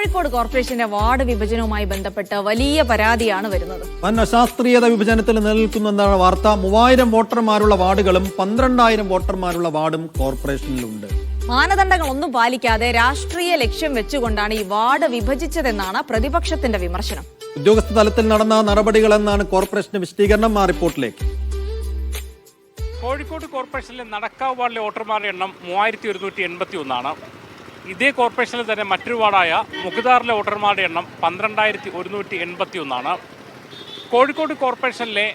കോഴിക്കോട് കോർപ്പറേഷന്റെ വാർഡ് വിഭജനവുമായി ബന്ധപ്പെട്ട് വലിയ പരാതിയാണ് വരുന്നത്. വൻ അശാസ്ത്രീയത വിഭജനത്തിൽ നിലനിൽക്കുന്നെന്നാണ് വാർത്ത. 3000 വോട്ടർമാരുള്ള വാർഡുകളും 12000 വോട്ടർമാരുള്ള വാർഡും കോർപ്പറേഷനിലുണ്ട്. മാനദണ്ഡങ്ങളൊന്നും പാലിക്കാതെ രാഷ്ട്രീയ ലക്ഷ്യം വെച്ചുകൊണ്ടാണ് ഈ വാർഡ് വിഭജിച്ചതെന്നാണ് പ്രതിപക്ഷത്തിന്റെ വിമർശനം. ഉദ്യോഗസ്ഥ തലത്തിൽ നടന്ന നടപടികളെന്നാണ് കോർപ്പറേഷന്റെ വിശദീകരണം. ആ റിപ്പോർട്ടിലേക്ക്. കോഴിക്കോട് കോർപ്പറേഷനിലെ നടക്കാവ് വാർഡിലെ വോട്ടർമാരുടെ എണ്ണം 3181 ഇതേ കോർപ്പറേഷനിൽ തന്നെ മറ്റൊരു വാർഡായ മുഖദാറിലെ വോട്ടർമാരുടെ എണ്ണം 12181 കോഴിക്കോട് കോർപ്പറേഷനിലെ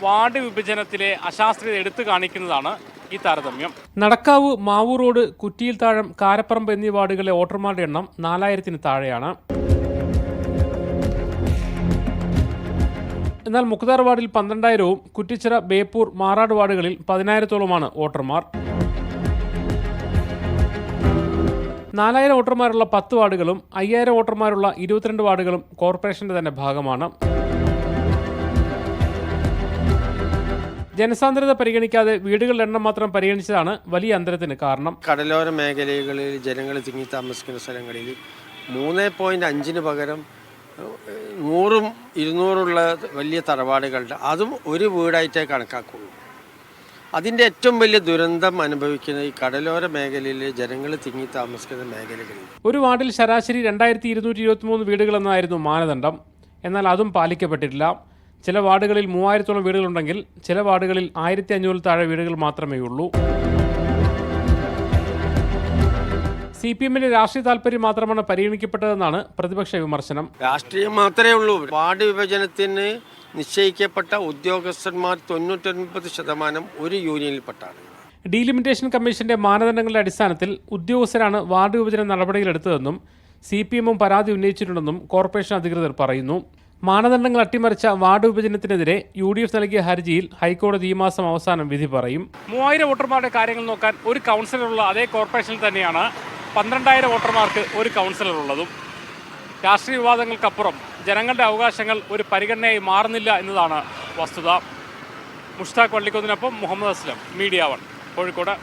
വാർഡ് വിഭജനത്തിലെ അശാസ്ത്രീയത എടുത്തു കാണിക്കുന്നതാണ് ഈ താരതമ്യം. നടക്കാവ്, മാവൂർ റോഡ്, കുറ്റിയിൽ താഴം, കാരപ്പറമ്പ് എന്നീ വാർഡുകളിലെ വോട്ടർമാരുടെ എണ്ണം 4000-ന് താഴെയാണ്. എന്നാൽ മുഖദാർ വാർഡിൽ 12000-വും കുറ്റിച്ചിറ, ബേപ്പൂർ, മാറാട് വാർഡുകളിൽ 10000-ത്തോളമാണ് വോട്ടർമാർ. 4000 വോട്ടർമാരുള്ള 10 വാർഡുകളും 5000 വോട്ടർമാരുള്ള 22 വാർഡുകളും കോർപ്പറേഷന്റെ തന്നെ ഭാഗമാണ്. ജനസാന്ദ്രത പരിഗണിക്കാതെ വീടുകളുടെ എണ്ണം മാത്രം പരിഗണിച്ചതാണ് വലിയ അന്തരത്തിന് കാരണം. കടലോര മേഖലകളിൽ ജനങ്ങൾ തിങ്ങി താമസിക്കുന്ന സ്ഥലങ്ങളിൽ 3.5 പകരം 100ഉം 200ഉള്ള വലിയ തറവാടുകളുടെ അതും ഒരു വീടായിട്ടേ കണക്കാക്കുള്ളൂ. അതിൻ്റെ ഏറ്റവും വലിയ ദുരന്തം അനുഭവിക്കുന്ന ഈ കടലോര മേഖലയിലെ ജനങ്ങൾ തിങ്ങി താമസിക്കുന്ന മേഖലകളിൽ ഒരു വാർഡിൽ ശരാശരി 2223 വീടുകളെന്നായിരുന്നു മാനദണ്ഡം. എന്നാൽ അതും പാലിക്കപ്പെട്ടിട്ടില്ല. ചില വാർഡുകളിൽ 3000-ത്തോളം വീടുകളുണ്ടെങ്കിൽ ചില വാർഡുകളിൽ 1500-ൽ താഴെ വീടുകൾ മാത്രമേ ഉള്ളൂ. CPM-ന്റെ രാഷ്ട്രീയ താല്പര്യം മാത്രമാണ് പരിഗണിക്കപ്പെട്ടതെന്നാണ് പ്രതിപക്ഷ വിമർശനം. രാഷ്ട്രീയം മാത്രമേ ഉള്ളൂ. വാർഡ് വിഭജനത്തിന് നിശ്ചയിക്കപ്പെട്ട ഉദ്യോഗസ്ഥന്മാർ 99% ഒരു യൂണിയനിൽപ്പെട്ടാണ്. ഡീലിമിറ്റേഷൻ കമ്മീഷന്റെ മാനദണ്ഡങ്ങളുടെ അടിസ്ഥാനത്തിൽ ഉദ്യോഗസ്ഥരാണ് വാർഡ് വിഭജന നടപടികളെടുത്തതെന്നും CPM-ഉം പരാതി ഉന്നയിച്ചിട്ടുണ്ടെന്നും കോർപ്പറേഷൻ അധികൃതർ പറയുന്നു. മാനദണ്ഡങ്ങൾ അട്ടിമറിച്ച വാർഡ് വിഭജനത്തിനെതിരെ UDF നൽകിയ ഹർജിയിൽ ഹൈക്കോടതി ഈ മാസം അവസാനം വിധി പറയും. 3000 വോട്ടർമാരുടെ കാര്യങ്ങൾ നോക്കാൻ ഒരു കൗൺസിലറുള്ള അതേ കോർപ്പറേഷനിൽ തന്നെയാണ് 12000 വോട്ടർമാർക്ക് ഒരു കൗൺസിലർ ഉള്ളതും. രാഷ്ട്രീയ വിവാദങ്ങൾക്കപ്പുറം ജനങ്ങളുടെ അവകാശങ്ങൾ ഒരു പരിഗണനയായി മാറുന്നില്ല എന്നതാണ് വസ്തുത. മുഷ്താഖ് വള്ളിക്കുന്നിനൊപ്പം മുഹമ്മദ് അസ്ലം, മീഡിയ 1, കോഴിക്കോട്.